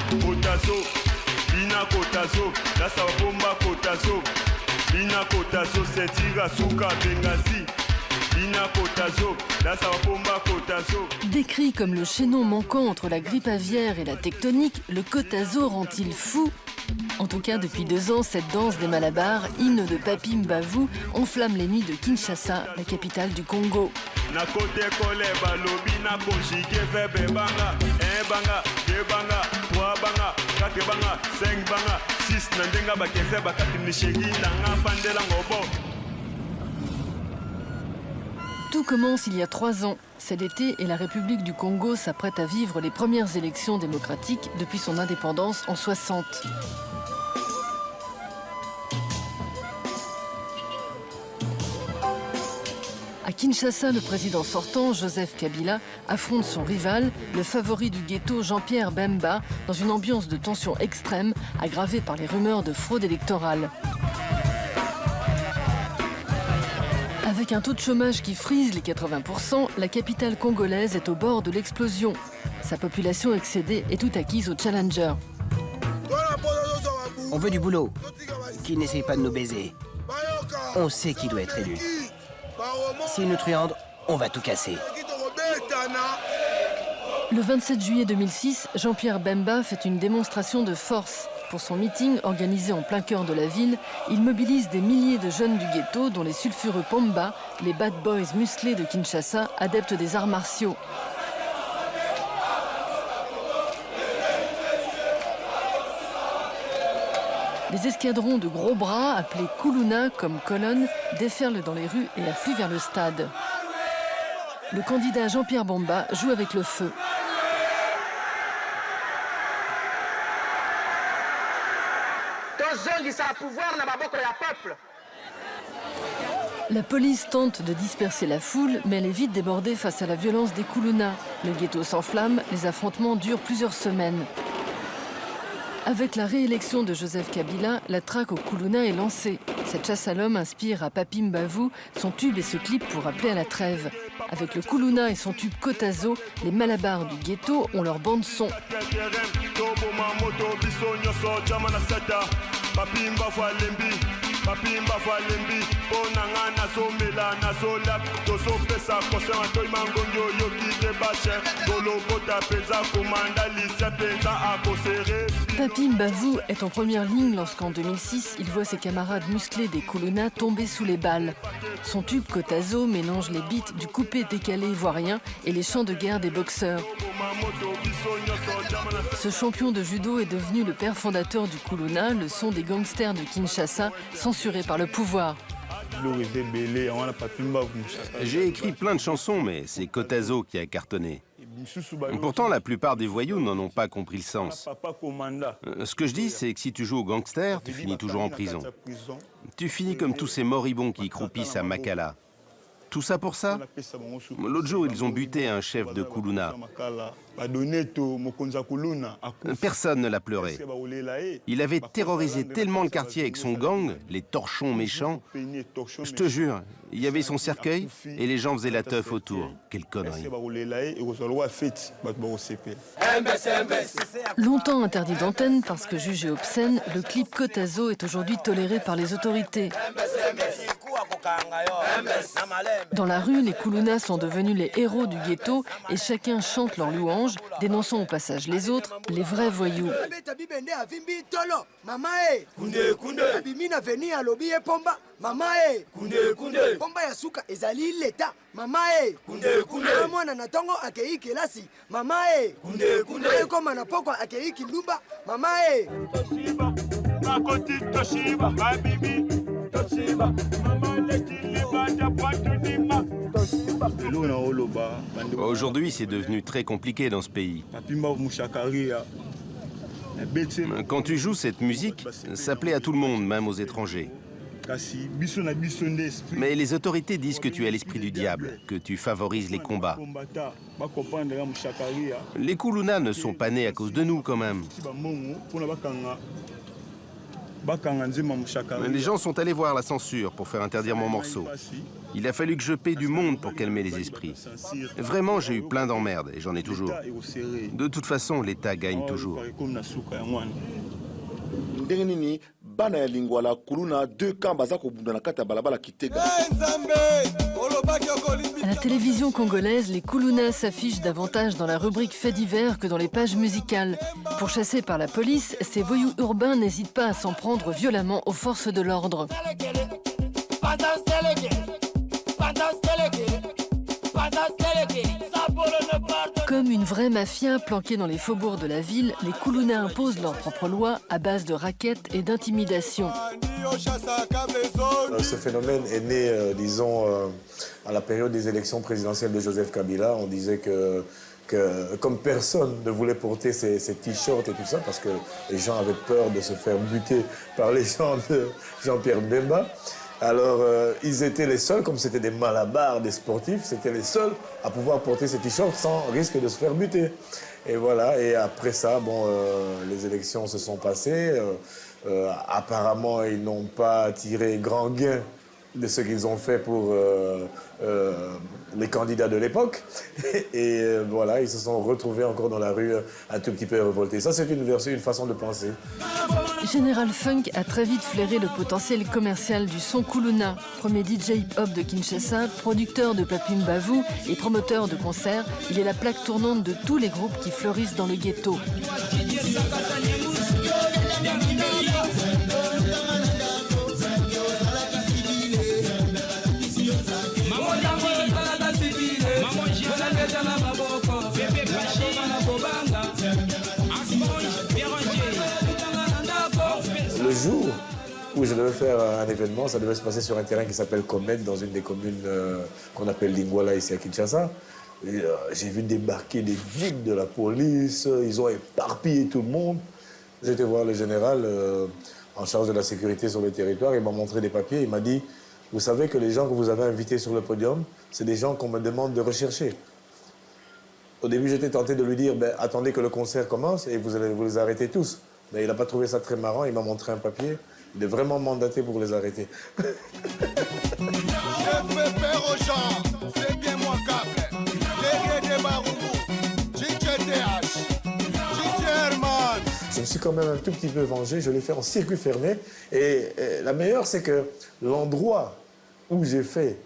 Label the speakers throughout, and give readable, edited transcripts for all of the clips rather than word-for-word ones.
Speaker 1: Kotazo, Bina Kotazo, Dasa Bomba Kotazo, Bina Kotazo, Setira Suka Bengazi, Bina Kotazo, Dasa Bomba Kotazo.
Speaker 2: Décrit comme le chaînon manquant entre la grippe aviaire et la tectonique, le Kotazo rend-il fou? En tout cas, depuis 2 ans, cette danse des Malabars, hymne de Papi Mbavu, enflamme les nuits de Kinshasa, la capitale du Congo. Tout commence il y a 3 ans. C'est l'été et la République du Congo s'apprête à vivre les premières élections démocratiques depuis son indépendance en 60. À Kinshasa, le président sortant, Joseph Kabila, affronte son rival, le favori du ghetto Jean-Pierre Bemba, dans une ambiance de tension extrême, aggravée par les rumeurs de fraude électorale. Avec un taux de chômage qui frise les 80%, la capitale congolaise est au bord de l'explosion. Sa population excédée est tout acquise aux challengers.
Speaker 3: On veut du boulot, qui n'essaye pas de nous baiser. On sait qui doit être élu. S'il nous truande, on va tout casser.
Speaker 2: Le 27 juillet 2006, Jean-Pierre Bemba fait une démonstration de force. Pour son meeting organisé en plein cœur de la ville, il mobilise des milliers de jeunes du ghetto, dont les sulfureux Pamba, les bad boys musclés de Kinshasa, adeptes des arts martiaux. Des escadrons de gros bras, appelés Kuluna comme colonnes, déferlent dans les rues et affluent vers le stade. Le candidat Jean-Pierre Bemba joue avec le feu. La police tente de disperser la foule, mais elle est vite débordée face à la violence des Kuluna. Le ghetto s'enflamme, les affrontements durent plusieurs semaines. Avec la réélection de Joseph Kabila, la traque au Kuluna est lancée. Cette chasse à l'homme inspire à Papi Mbavu son tube et ce clip pour appeler à la trêve. Avec le Kuluna et son tube Kotazo, les Malabars du ghetto ont leur bande-son. Papi Mbavu est en première ligne lorsqu'en 2006, il voit ses camarades musclés des Kuluna tomber sous les balles. Son tube Kotazo mélange les beats du coupé-décalé ivoirien et les chants de guerre des boxeurs. Ce champion de judo est devenu le père fondateur du Kuluna, le son des gangsters de Kinshasa, censuré par le pouvoir.
Speaker 4: J'ai écrit plein de chansons, mais c'est Kotazo qui a cartonné. Pourtant, la plupart des voyous n'en ont pas compris le sens. Ce que je dis, c'est que si tu joues au gangster, tu finis toujours en prison. Tu finis comme tous ces moribonds qui croupissent à Makala. Tout ça pour ça? L'autre jour, ils ont buté un chef de Kuluna. Personne ne l'a pleuré. Il avait terrorisé tellement le quartier avec son gang, les torchons méchants. Je te jure, il y avait son cercueil et les gens faisaient la teuf autour. Quelle connerie.
Speaker 2: Longtemps interdit d'antenne parce que jugé obscène, le clip Kotazo est aujourd'hui toléré par les autorités. Dans la rue, les Kuluna sont devenus les héros du ghetto et chacun chante leur louange, dénonçant au passage les autres, les vrais voyous.
Speaker 4: Aujourd'hui, c'est devenu très compliqué dans ce pays. Quand tu joues cette musique, ça plaît à tout le monde, même aux étrangers. Mais les autorités disent que tu as l'esprit du diable, que tu favorises les combats. Les Kuluna ne sont pas nés à cause de nous, quand même. Les gens sont allés voir la censure pour faire interdire mon morceau. Il a fallu que je paie du monde pour calmer les esprits. Vraiment, j'ai eu plein d'emmerdes et j'en ai toujours. De toute façon, l'État gagne toujours.
Speaker 2: À la télévision congolaise, les Kulunas s'affichent davantage dans la rubrique faits divers que dans les pages musicales. Pourchassés par la police, ces voyous urbains n'hésitent pas à s'en prendre violemment aux forces de l'ordre. Comme une vraie mafia planquée dans les faubourgs de la ville, les Kulunas imposent leurs propres lois à base de raquettes et d'intimidation.
Speaker 5: Ce phénomène est né, disons, à la période des élections présidentielles de Joseph Kabila. On disait que comme personne ne voulait porter ces t-shirts et tout ça, parce que les gens avaient peur de se faire buter par les gens de Jean-Pierre Bemba, alors ils étaient les seuls, comme c'était des malabars, des sportifs, c'était les seuls à pouvoir porter ces t-shirts sans risque de se faire buter. Et voilà, et après ça, bon, les élections se sont passées. Apparemment, ils n'ont pas tiré grand gain de ce qu'ils ont fait pour les candidats de l'époque. Et voilà, ils se sont retrouvés encore dans la rue un tout petit peu révoltés. Ça, c'est une façon de penser.
Speaker 2: Général Funk a très vite flairé le potentiel commercial du son Kuluna. Premier DJ hip-hop de Kinshasa, producteur de Papim Bavou et promoteur de concerts, il est la plaque tournante de tous les groupes qui fleurissent dans le ghetto.
Speaker 5: Le jour où je devais faire un événement, ça devait se passer sur un terrain qui s'appelle Comet, dans une des communes qu'on appelle Lingwala ici à Kinshasa. J'ai vu débarquer des jeeps de la police, ils ont éparpillé tout le monde. J'étais voir le général en charge de la sécurité sur le territoire, il m'a montré des papiers, il m'a dit « Vous savez que les gens que vous avez invités sur le podium, c'est des gens qu'on me demande de rechercher. » Au début, j'étais tenté de lui dire « Attendez que le concert commence et vous allez vous les arrêter tous. » Mais il n'a pas trouvé ça très marrant, il m'a montré un papier. Il est vraiment mandaté pour les arrêter.
Speaker 6: Je fais peur aux gens, c'est bien moi câble. Les Baroumou, JJTH, JJRman.
Speaker 5: Je me suis quand même un tout petit peu vengé, je l'ai fait en circuit fermé. Et la meilleure, c'est que l'endroit où j'ai fait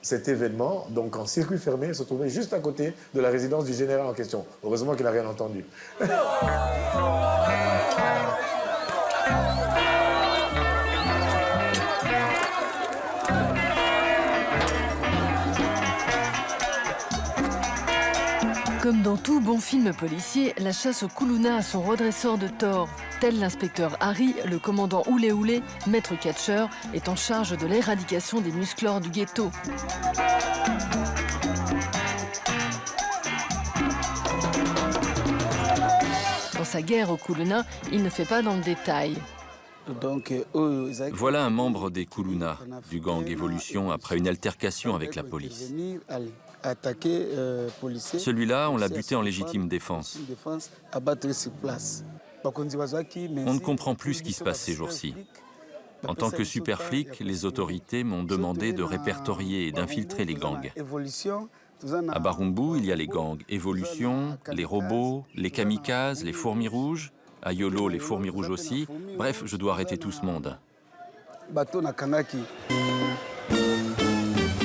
Speaker 5: cet événement, donc en circuit fermé, se trouvait juste à côté de la résidence du général en question. Heureusement qu'il n'a rien entendu.
Speaker 2: Comme dans tout bon film policier, la chasse au Kuluna a son redresseur de tort. Tel l'inspecteur Harry, le commandant Oulé Oulé, maître catcheur, est en charge de l'éradication des musclores du ghetto. Dans sa guerre au Kuluna, il ne fait pas dans le détail.
Speaker 7: Voilà un membre des Kuluna, du gang Évolution, après une altercation avec la police. Celui-là, on l'a buté en légitime défense. On ne comprend plus ce qui se passe ces jours-ci. En tant que super flic, les autorités m'ont demandé de répertorier et d'infiltrer les gangs. À Barumbu, il y a les gangs Évolution, les robots, les kamikazes, les fourmis rouges. À Yolo, les fourmis rouges aussi. Bref, je dois arrêter tout ce monde.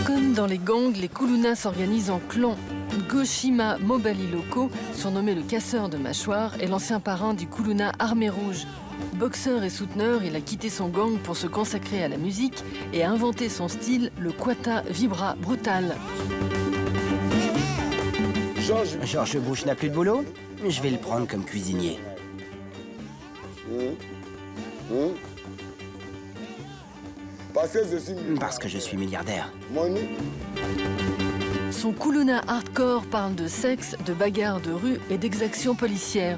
Speaker 2: Comme dans les gangs, les Kuluna s'organisent en clans. Goshima Mobali Loko, surnommé le casseur de mâchoires, est l'ancien parrain du Kuluna Armée Rouge. Boxeur et souteneur, il a quitté son gang pour se consacrer à la musique et a inventé son style, le Kwata Vibra Brutal.
Speaker 3: Georges Bush n'a plus de boulot? Je vais le prendre comme cuisinier. Parce que je suis milliardaire.
Speaker 2: Son Kuluna hardcore parle de sexe, de bagarres de rue et d'exactions policières.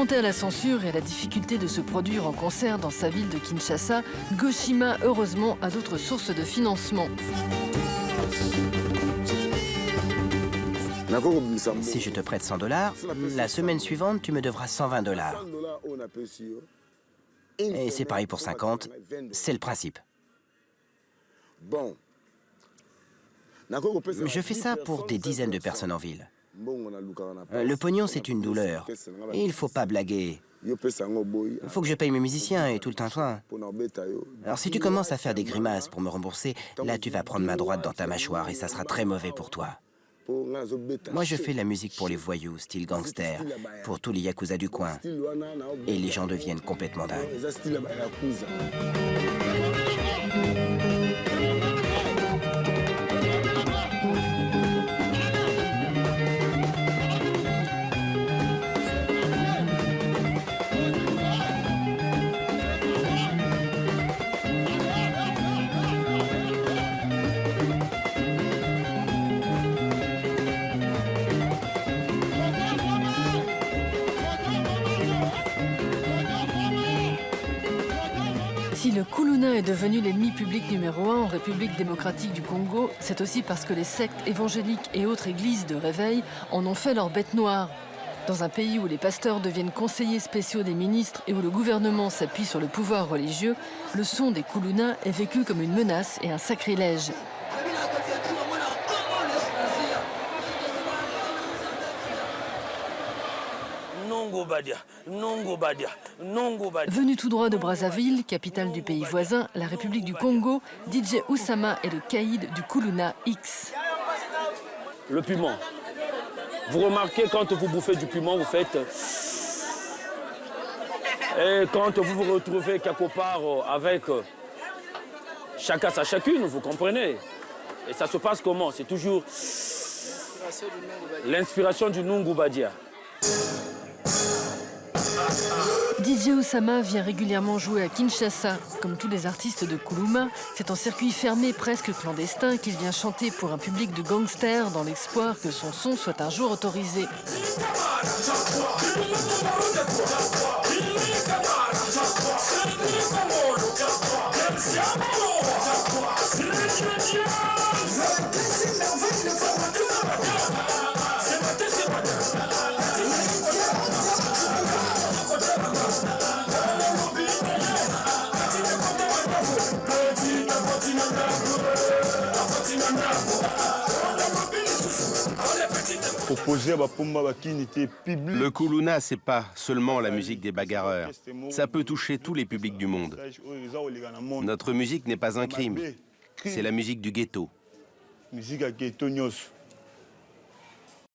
Speaker 2: Confronté à la censure et à la difficulté de se produire en concert dans sa ville de Kinshasa, Goshima, heureusement, a d'autres sources de financement.
Speaker 3: Si je te prête $100, la semaine suivante, tu me devras $120. Et c'est pareil pour 50, c'est le principe. Je fais ça pour des dizaines de personnes en ville. Le pognon, c'est une douleur. Et il ne faut pas blaguer. Il faut que je paye mes musiciens et tout le tintouin. Alors si tu commences à faire des grimaces pour me rembourser, là tu vas prendre main droite dans ta mâchoire et ça sera très mauvais pour toi. Moi je fais la musique pour les voyous, style gangster, pour tous les yakuza du coin. Et les gens deviennent complètement dingues.
Speaker 2: Si le Kuluna est devenu l'ennemi public numéro 1 en République démocratique du Congo, c'est aussi parce que les sectes évangéliques et autres églises de réveil en ont fait leur bête noire. Dans un pays où les pasteurs deviennent conseillers spéciaux des ministres et où le gouvernement s'appuie sur le pouvoir religieux, le son des Kuluna est vécu comme une menace et un sacrilège. Venu tout droit de Brazzaville, capitale du pays voisin, la République du Congo, DJ Oussama est le caïd du Kuluna X.
Speaker 8: Le piment. Vous remarquez, quand vous bouffez du piment, vous faites... Et quand vous vous retrouvez quelque part avec chacun sa chacune, vous comprenez? Et ça se passe comment? C'est toujours l'inspiration du Nungu-Badia.
Speaker 2: DJ Oussama vient régulièrement jouer à Kinshasa. Comme tous les artistes de Kuluma, c'est en circuit fermé presque clandestin qu'il vient chanter pour un public de gangsters dans l'espoir que son son soit un jour autorisé.
Speaker 4: Le Kuluna, c'est pas seulement la musique des bagarreurs. Ça peut toucher tous les publics du monde. Notre musique n'est pas un crime. C'est la musique du ghetto.